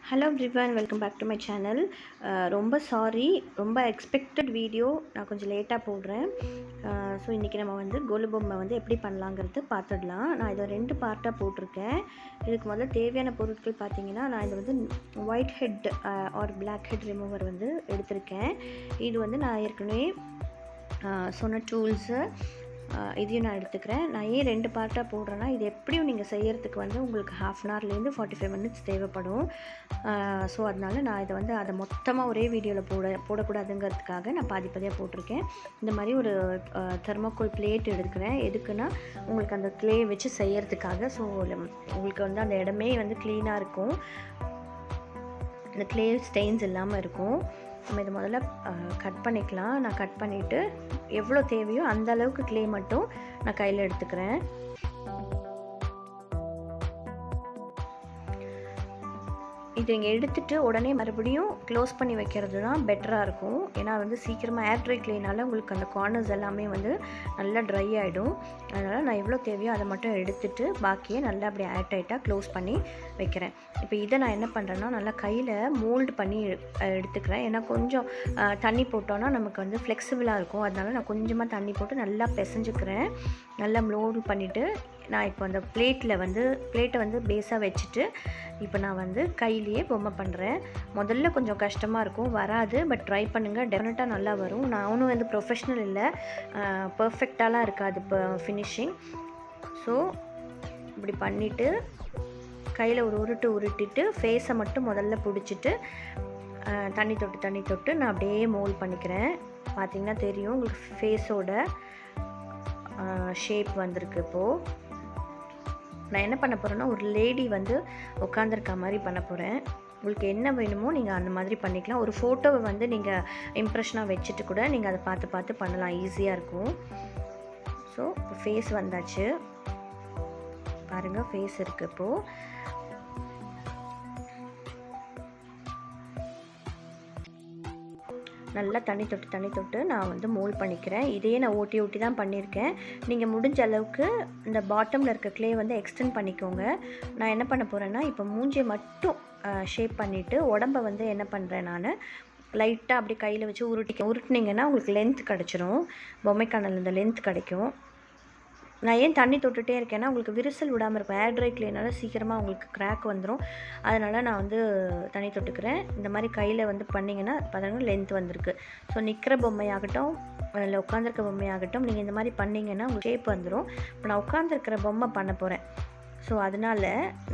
Hello everyone, welcome back to my channel. ரொம்ப sorry, ரொம்ப expected video நான் கொஞ்சம் லேட்டாக போடுறேன். ஸோ இன்றைக்கி நம்ம வந்து கொலு பொம்மை வந்து எப்படி பண்ணலாங்கிறது பார்த்துடலாம். நான் இதை 2 பார்ட்டாக போட்டிருக்கேன். இதுக்கு முதல்ல தேவையான பொருட்கள் பார்த்திங்கன்னா, நான் இதை வந்து white head or black head remover வந்து எடுத்திருக்கேன். இது வந்து நான் ஏற்கனவே சொன்ன டூல்ஸு இதையும் நான் எடுத்துக்கிறேன். நான் ஏன் 2 பார்ட்டாக போடுறேன்னா, இது எப்படியும் நீங்கள் செய்கிறதுக்கு வந்து உங்களுக்கு 1/2 ஹவர்லேருந்து 45 மினிட்ஸ் தேவைப்படும். ஸோ அதனால் நான் இதை வந்து அதை மொத்தமாக ஒரே வீடியோவில் போடக்கூடாதுங்கிறதுக்காக நான் பாதி பாதியாக போட்டிருக்கேன். இந்த மாதிரி ஒரு தெர்மோகோல் பிளேட் எடுக்கிறேன். எதுக்குன்னா உங்களுக்கு அந்த க்ளே வச்சு செய்கிறதுக்காக. ஸோ உங்களுக்கு வந்து அந்த இடமே வந்து க்ளீனாக இருக்கும், அந்த க்ளே ஸ்டெயின்ஸ் இல்லாமல் இருக்கும். நம்ம இதை முதல்ல கட் பண்ணிக்கலாம். நான் கட் பண்ணிவிட்டு எவ்வளோ தேவையோ அந்த அளவுக்கு க்ளே மட்டும் நான் கையில் எடுத்துக்கிறேன். இது இங்கே எடுத்துகிட்டு உடனே மறுபடியும் க்ளோஸ் பண்ணி வைக்கிறது தான் பெட்டராக இருக்கும். ஏன்னா வந்து சீக்கிரமாக ஏர் ட்ரை க்ளீனால் உங்களுக்கு அந்த கார்னர்ஸ் எல்லாமே வந்து நல்லா ட்ரை ஆகிடும். அதனால் நான் எவ்வளோ தேவையோ அதை மட்டும் எடுத்துகிட்டு பாக்கியை நல்லா அப்படி ஏர் டைட்டாக க்ளோஸ் பண்ணி வைக்கிறேன். இப்போ இதை நான் என்ன பண்ணுறேன்னா, நல்லா கையில் மோல்டு பண்ணி எடுத்துக்கிறேன். ஏன்னா கொஞ்சம் தண்ணி போட்டோன்னா நமக்கு வந்து ஃப்ளெக்சிபிளாக இருக்கும். அதனால நான் கொஞ்சமாக தண்ணி போட்டு நல்லா பிசைஞ்சுக்கிறேன். நல்லா மோல்டு பண்ணிவிட்டு நான் இப்போ அந்த பிளேட்டை வந்து பேஸாக வச்சுட்டு இப்போ நான் வந்து கையிலேயே பொம்மை பண்ணுறேன். முதல்ல கொஞ்சம் கஷ்டமாக இருக்கும், வராது. பட் ட்ரை பண்ணுங்கள், டெஃபினட்டாக நல்லா வரும். நானும் வந்து ப்ரொஃபஷ்னல் இல்லை, பர்ஃபெக்டாலாம் இருக்காது இப்போ ஃபினிஷிங். ஸோ இப்படி பண்ணிவிட்டு கையில் ஒரு உருட்டிட்டு ஃபேஸை மட்டும் முதல்ல பிடிச்சிட்டு தண்ணி தொட்டு நான் அப்படியே மோல்ட் பண்ணிக்கிறேன். பார்த்திங்கன்னா தெரியும் உங்களுக்கு ஃபேஸோட ஷேப் வந்திருக்கு. இப்போது நான் என்ன பண்ண போகிறேன்னா, ஒரு லேடி வந்து உட்காந்துருக்க மாதிரி பண்ண போகிறேன். உங்களுக்கு என்ன வேணுமோ நீங்கள் அந்த மாதிரி பண்ணிக்கலாம். ஒரு ஃபோட்டோவை வந்து நீங்கள் இம்ப்ரெஷனாக வச்சுட்டு கூட நீங்கள் அதை பார்த்து பண்ணலாம், ஈஸியாக இருக்கும். ஸோ ஃபேஸ் வந்தாச்சு பாருங்கள், ஃபேஸ் இருக்குது. இப்போது நல்லா தண்ணி தொட்டு நான் வந்து மோல்ட் பண்ணிக்கிறேன். இதையே நான் ஓட்டி தான் பண்ணியிருக்கேன். நீங்கள் முடிஞ்ச அளவுக்கு இந்த பாட்டமில் இருக்க க்ளே வந்து எக்ஸ்டெண்ட் பண்ணிக்கோங்க. நான் என்ன பண்ண போகிறேன்னா, இப்போ மூஞ்சியை மட்டும் ஷேப் பண்ணிவிட்டு உடம்பை வந்து என்ன பண்ணுறேன், நான் லைட்டாக அப்படி கையில் வச்சு உருட்டினீங்கன்னா உங்களுக்கு லென்த் கிடச்சிரும். பொம்மைக்கான இந்த லென்த் கிடைக்கும். நான் ஏன் தண்ணி தொட்டுகிட்டே இருக்கேன்னா, உங்களுக்கு விரிசல் விடாமல் இருக்கும். ஏர் ட்ரை க்ளேனால சீக்கிரமாக உங்களுக்கு கிராக் வந்துடும். அதனால் நான் வந்து தண்ணி தொட்டுக்கிறேன். இந்த மாதிரி கையில் வந்து பண்ணிங்கன்னா பார்த்தீங்கன்னா லென்த் வந்திருக்கு. ஸோ நிற்கிற பொம்மையாகட்டும் இல்லை உட்காந்துருக்க பொம்மையாகட்டும், நீங்கள் இந்த மாதிரி பண்ணிங்கன்னா உங்களுக்கு ஷேப் வந்துடும். இப்போ நான் உட்காந்துருக்கிற பொம்மை பண்ண போகிறேன். ஸோ அதனால்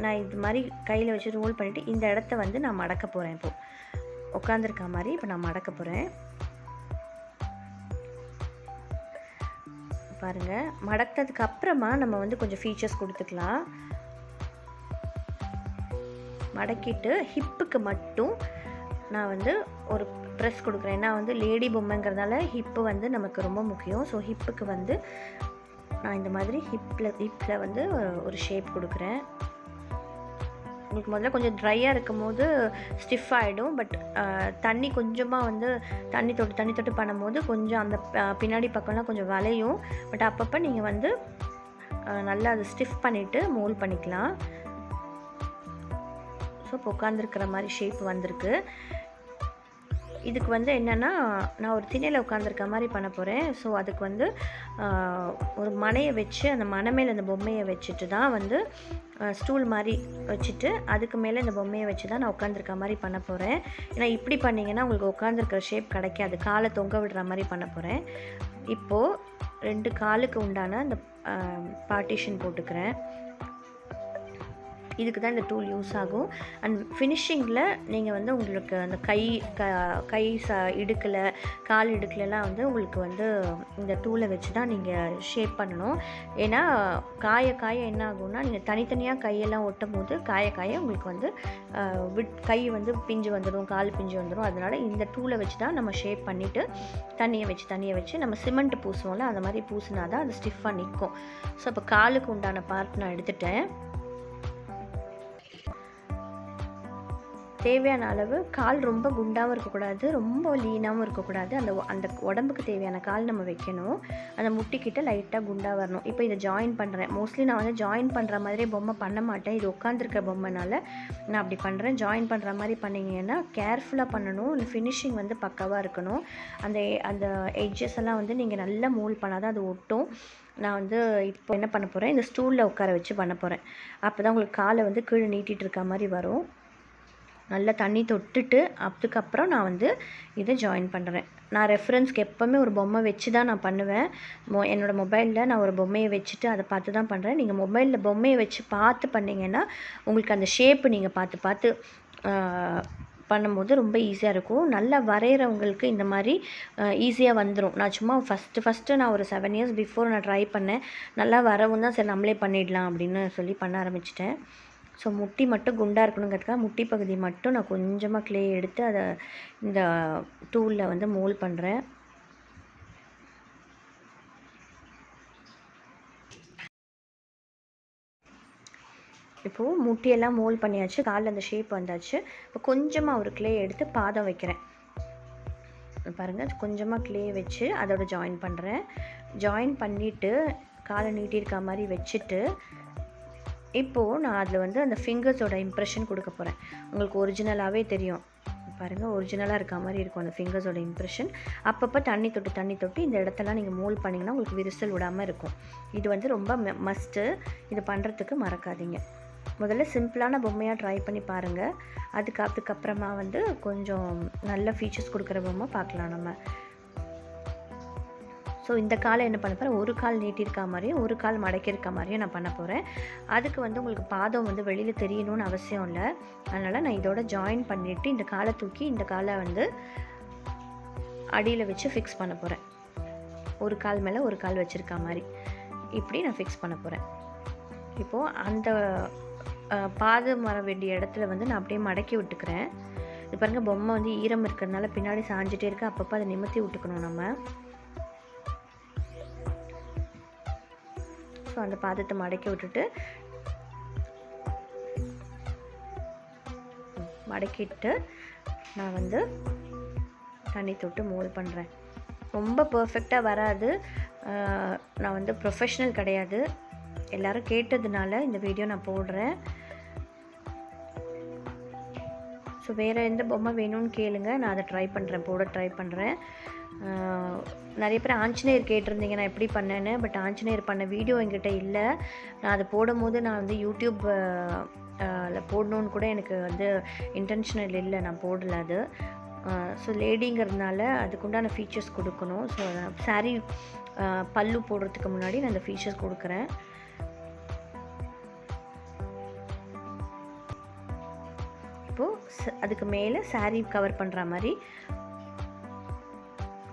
நான் இது மாதிரி கையில் வச்சு ரோல் பண்ணிவிட்டு இந்த இடத்த வந்து நான் மடக்க போகிறேன். இப்போது உட்காந்துருக்க மாதிரி இப்போ நான் மடக்க போகிறேன். பாருங்கள், மடக்கிறதுக்கு அப்புறமா நம்ம வந்து கொஞ்சம் ஃபீச்சர்ஸ் கொடுத்துக்கலாம். மடக்கிட்டு ஹிப்புக்கு மட்டும் நான் வந்து ஒரு ப்ரெஸ் கொடுக்குறேன். ஏன்னா வந்து லேடி பொம்மைங்கிறதுனால ஹிப்பு வந்து நமக்கு ரொம்ப முக்கியம். ஸோ ஹிப்புக்கு வந்து நான் இந்த மாதிரி ஹிப்பில் வந்து ஒரு ஷேப் கொடுக்குறேன். உங்களுக்கு முதல்ல கொஞ்சம் ட்ரையாக இருக்கும் போது ஸ்டிஃப் ஆகிடும். பட் தண்ணி கொஞ்சமாக வந்து தண்ணி தொட்டு பண்ணும்போது கொஞ்சம் அந்த பின்னாடி பக்கம்லாம் கொஞ்சம் வளையும். பட் அப்பப்போ நீங்கள் வந்து நல்லா அதை ஸ்டிஃப் பண்ணிவிட்டு மோல்ட் பண்ணிக்கலாம். ஸோ இப்போ உட்காந்துருக்கிற மாதிரி ஷேப் வந்திருக்கு. இதுக்கு வந்து என்னென்னா, நான் ஒரு திணையில் உட்காந்துருக்க மாதிரி பண்ண போகிறேன். ஸோ அதுக்கு வந்து ஒரு மனையை வச்சு அந்த மனை மேலே அந்த பொம்மையை வச்சுட்டு தான் வந்து ஸ்டூல் மாதிரி வச்சுட்டு அதுக்கு மேலே இந்த பொம்மையை வச்சு தான் நான் உட்காந்துருக்க மாதிரி பண்ண போகிறேன். ஏன்னா இப்படி பண்ணிங்கன்னா உங்களுக்கு உட்காந்துருக்கிற ஷேப் கிடைக்காது. காலை தொங்க விடுற மாதிரி பண்ண போகிறேன். இப்போது 2 காலுக்கு உண்டான அந்த பார்ட்டிஷன் போட்டுக்கிறேன். இதுக்கு தான் இந்த டூல் யூஸ் ஆகும். அண்ட் ஃபினிஷிங்கில் நீங்கள் வந்து உங்களுக்கு அந்த கை இடுக்கில் கால் இடுக்கிலலாம் வந்து உங்களுக்கு வந்து இந்த டூலை வச்சு தான் நீங்கள் ஷேப் பண்ணணும். ஏன்னா காய என்ன ஆகும்னா, நீங்கள் தனித்தனியாக கையெல்லாம் ஒட்டும் போது காய உங்களுக்கு வந்து கை வந்து பிஞ்சு வந்துடும், கால் பிஞ்சு வந்துடும். அதனால் இந்த டூலை வச்சு தான் நம்ம ஷேப் பண்ணிவிட்டு தண்ணியை வச்சு நம்ம சிமெண்ட் பூசுவோம்ல, அந்த மாதிரி பூசினா தான் அது ஸ்டிஃபாக நிற்கும். ஸோ இப்போ காலுக்கு உண்டான பார்ட் நான் எடுத்துட்டேன். தேவையான அளவு கால் ரொம்ப குண்டாகவும் இருக்கக்கூடாது, ரொம்ப லீனாகவும் இருக்கக்கூடாது. அந்த உடம்புக்கு தேவையான கால் நம்ம வைக்கணும். அந்த முட்டிக்கிட்ட லைட்டாக குண்டாக வரணும். இப்போ இதை ஜாயின் பண்ணுறேன். மோஸ்ட்லி நான் வந்து ஜாயின் பண்ணுற மாதிரியே பொம்மை பண்ண மாட்டேன். இது உட்காந்துருக்க பொம்மைனால நான் அப்படி பண்ணுறேன். ஜாயின் பண்ணுற மாதிரி பண்ணிங்கன்னா கேர்ஃபுல்லாக பண்ணணும். இந்த ஃபினிஷிங் வந்து பக்காவாக இருக்கணும். அந்த அந்த எட்ஜஸ் எல்லாம் வந்து நீங்கள் நல்லா மோல்ட் பண்ணால் தான் அது ஒட்டும். நான் வந்து இப்போ என்ன பண்ண போகிறேன், இந்த ஸ்டூலில் உட்கார வச்சு பண்ண போகிறேன். அப்போ தான் உங்களுக்கு காலை வந்து கீழே நீட்டிகிட்டு இருக்க மாதிரி வரும். நல்லா தண்ணி தொட்டுட்டு அதுக்கப்புறம் நான் வந்து இதை ஜாயின் பண்ணுறேன். நான் ரெஃபரன்ஸ்க்கு எப்போவுமே ஒரு பொம்மை வச்சு தான் நான் பண்ணுவேன். என்னோடய மொபைலில் நான் ஒரு பொம்மையை வச்சுட்டு அதை பார்த்து தான் பண்ணுறேன். நீங்கள் மொபைலில் பொம்மையை வச்சு பார்த்து பண்ணிங்கன்னா உங்களுக்கு அந்த ஷேப்பு நீங்கள் பார்த்து பண்ணும்போது ரொம்ப ஈஸியாக இருக்கும். நல்லா வரைகிறவங்களுக்கு இந்த மாதிரி ஈஸியாக வந்துடும். நான் சும்மா ஃபஸ்ட்டு நான் ஒரு 7 இயர்ஸ் பிஃபோர் நான் ட்ரை பண்ணேன். நல்லா வரவும் தான் சரி நம்மளே பண்ணிடலாம் அப்படின்னு சொல்லி பண்ண ஆரம்பிச்சிட்டேன். ஸோ முட்டி மட்டும் குண்டாக இருக்கணுங்கிறதுக்காக முட்டி பகுதி மட்டும் நான் கொஞ்சமாக க்ளே எடுத்து அதை இந்த டூலில் வந்து மோல்ட் பண்ணுறேன். இப்போது முட்டியெல்லாம் மோல்ட் பண்ணியாச்சு, காலில் அந்த ஷேப் வந்தாச்சு. இப்போ கொஞ்சமாக ஒரு க்ளே எடுத்து பாதம் வைக்கிறேன். பாருங்கள், கொஞ்சமாக க்ளே வச்சு அதோட ஜாயின் பண்ணுறேன். ஜாயின் பண்ணிவிட்டு காலை நீட்டியிருக்க மாதிரி வச்சுட்டு இப்போது நான் அதில் வந்து அந்த ஃபிங்கர்ஸோட இம்ப்ரெஷன் கொடுக்க போகிறேன். உங்களுக்கு ஒரிஜினலாகவே தெரியும் பாருங்கள், ஒரிஜினலாக இருக்க மாதிரி இருக்கும் அந்த ஃபிங்கர்ஸோட இம்ப்ரெஷன். அப்பப்போ தண்ணி தொட்டு இந்த இடத்தெல்லாம் நீங்கள் மோல்ட் பண்ணிங்கன்னா உங்களுக்கு விரிசல் விடாமல் இருக்கும். இது வந்து ரொம்ப மஸ்ட்டு. இது பண்ணுறதுக்கு மறக்காதீங்க. முதல்ல சிம்பிளான பொம்மையாக ட்ரை பண்ணி பாருங்கள். அதுக்கப்புறமா வந்து கொஞ்சம் நல்ல ஃபீச்சர்ஸ் கொடுக்குற பொம்மை பார்க்கலாம் நம்ம. ஸோ இந்த காலை என்ன பண்ண போகிறேன், ஒரு கால் நீட்டியிருக்க மாதிரியும் ஒரு கால் மடக்கியிருக்க மாதிரியும் நான் பண்ண போகிறேன். அதுக்கு வந்து உங்களுக்கு பாதம் வந்து வெளியில் தெரியணும்னு அவசியம் இல்லை. அதனால் நான் இதோட ஜாயின் பண்ணிவிட்டு இந்த காலை தூக்கி இந்த காலை வந்து அடியில் வச்சு ஃபிக்ஸ் பண்ண போகிறேன். ஒரு கால் மேலே ஒரு கால் வச்சுருக்க மாதிரி இப்படி நான் ஃபிக்ஸ் பண்ண போகிறேன். இப்போது அந்த பாதம் வர வேண்டிய இடத்துல வந்து நான் அப்படியே மடக்கி விட்டுக்கிறேன். இது பாருங்கள், பொம்மை வந்து ஈரம் இருக்கிறதுனால பின்னாடி சாஞ்சிட்டே இருக்கு. அப்பப்போ அதை நிமித்தி விட்டுக்கணும் நம்ம. ஸோ அந்த பாதத்தை மடக்கி விட்டுட்டு மடக்கிட்டு நான் வந்து தண்ணி தொட்டு மோல்ட் பண்ணுறேன். ரொம்ப பர்ஃபெக்டாக வராது. நான் வந்து ப்ரொஃபஷ்னல் கிடையாது. எல்லோரும் கேட்டதுனால இந்த வீடியோ நான் போடுறேன். ஸோ வேறு எந்த பொம்மை வேணும்னு கேளுங்க, நான் அதை போட ட்ரை பண்ணுறேன். நிறைய பேர் ஆஞ்சநேயர் கேட்டிருந்தீங்க நான் எப்படி பண்ணேன்னு. பட் ஆஞ்சநேயர் பண்ண வீடியோ என்கிட்ட இல்லை. நான் அதை போடும்போது நான் வந்து யூடியூப்பில் போடணுன்னு கூட எனக்கு வந்து இன்டென்ஷனல் இல்லை, நான் போடலை அது. ஸோ லேடிங்கிறதுனால அதுக்குண்டான ஃபீச்சர்ஸ் கொடுக்கணும். ஸோ சாரீ பல்லு போடுறதுக்கு முன்னாடி நான் அந்த ஃபீச்சர்ஸ் கொடுக்குறேன். இப்போது அதுக்கு மேலே சாரீ கவர் பண்ணுற மாதிரி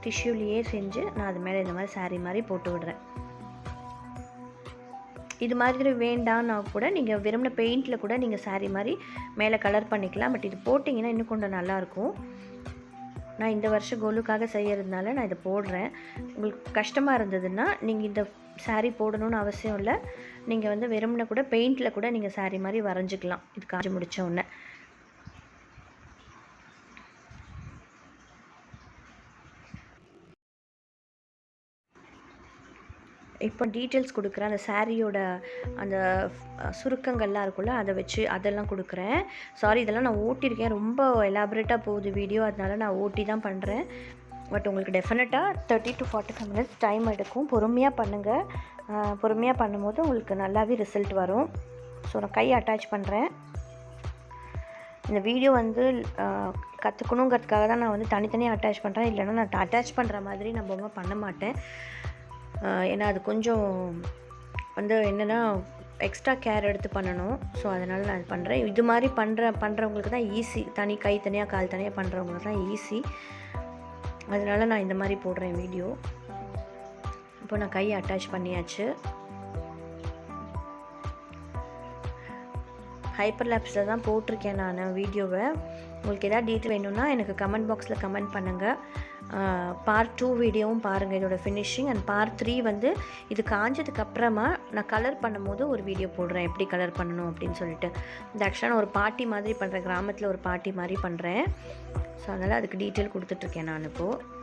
டிஷ்யூலேயே செஞ்சு நான் அது மேலே இந்த மாதிரி சாரீ மாதிரி போட்டு விடுறேன். இது மாதிரி வேண்டான்னா கூட நீங்கள் விரும்பின பெயிண்டில் கூட நீங்கள் சாரீ மாதிரி மேலே கலர் பண்ணிக்கலாம். பட் இது போட்டிங்கன்னா இன்னும் கொஞ்சம் நல்லாயிருக்கும். நான் இந்த வருஷம் கோலுக்காக செய்கிறதுனால நான் இதை போடுறேன். உங்களுக்கு கஷ்டமாக இருந்ததுன்னா நீங்கள் இந்த சாரீ போடணும்னு அவசியம் இல்லை. நீங்கள் வந்து விரும்பின கூட பெயிண்டில் கூட நீங்கள் சாரீ மாதிரி வரைஞ்சிக்கலாம். இது காஞ்சி முடித்த உடனே. இப்போ டீட்டெயில்ஸ் கொடுக்குறேன். அந்த சாரியோட அந்த சுருக்கங்கள்லாம் இருக்குல்ல, அதை வச்சு அதெல்லாம் கொடுக்குறேன். சாரி, இதெல்லாம் நான் ஓட்டியிருக்கேன். ரொம்ப எலாபரேட்டாக போகுது வீடியோ, அதனால நான் ஓட்டி தான் பண்ணுறேன். பட் உங்களுக்கு டெஃபினட்டாக 30 to 45 minutes டைம் எடுக்கும். பொறுமையாக பண்ணுங்கள். பொறுமையாக பண்ணும்போது உங்களுக்கு நல்லாவே ரிசல்ட் வரும். ஸோ நான் கை அட்டாச் பண்ணுறேன். இந்த வீடியோ வந்து கற்றுக்கணுங்கிறதுக்காக தான் நான் வந்து தனித்தனியாக அட்டாச் பண்ணுறேன். இல்லைன்னா நான் அட்டாச் பண்ணுற மாதிரி நான் பொம்மை பண்ண மாட்டேன். ஏன்னா அது கொஞ்சம் வந்து என்னென்னா எக்ஸ்ட்ரா கேர் எடுத்து பண்ணணும். ஸோ அதனால் நான் அது பண்ணுறேன். இது மாதிரி பண்ணுறவங்களுக்கு தான் ஈஸி. கை தனியாக கால் தனியாக பண்ணுறவங்களுக்கு தான் ஈஸி. அதனால் நான் இந்த மாதிரி போடுறேன் வீடியோ. இப்போ நான் கையை அட்டாச் பண்ணியாச்சு. ஹைப்பர் லேப்ஸில் தான் போட்டிருக்கேன் நான் வீடியோவை. உங்களுக்கு எதாவது டீட்டெயில் வேணும்னா எனக்கு கமெண்ட் பாக்ஸில் கமெண்ட் பண்ணுங்கள். பார்ட் 2 வீடியோவும் பாருங்கள், இதோட ஃபினிஷிங். அண்ட் பார்ட் 3 வந்து இது காஞ்சதுக்கப்புறமா நான் கலர் பண்ணும்போது ஒரு வீடியோ போடுறேன், எப்படி கலர் பண்ணணும் அப்படின்னு சொல்லிட்டு. இந்த ஆக்சுவலாக நான் ஒரு பார்ட்டி மாதிரி பண்ணுறேன், கிராமத்தில் ஒரு பார்ட்டி மாதிரி பண்ணுறேன். ஸோ அதனால் அதுக்கு டீட்டெயில் கொடுத்துட்ருக்கேன் நான் இப்போது.